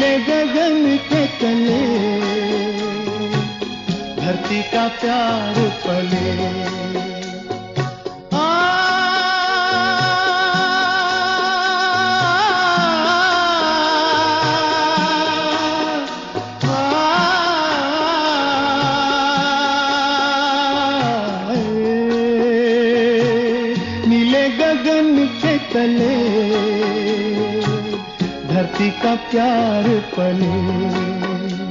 नीले गगन के तले धरती का प्यार पले। नीले गगन के तले धरती का प्यार पले।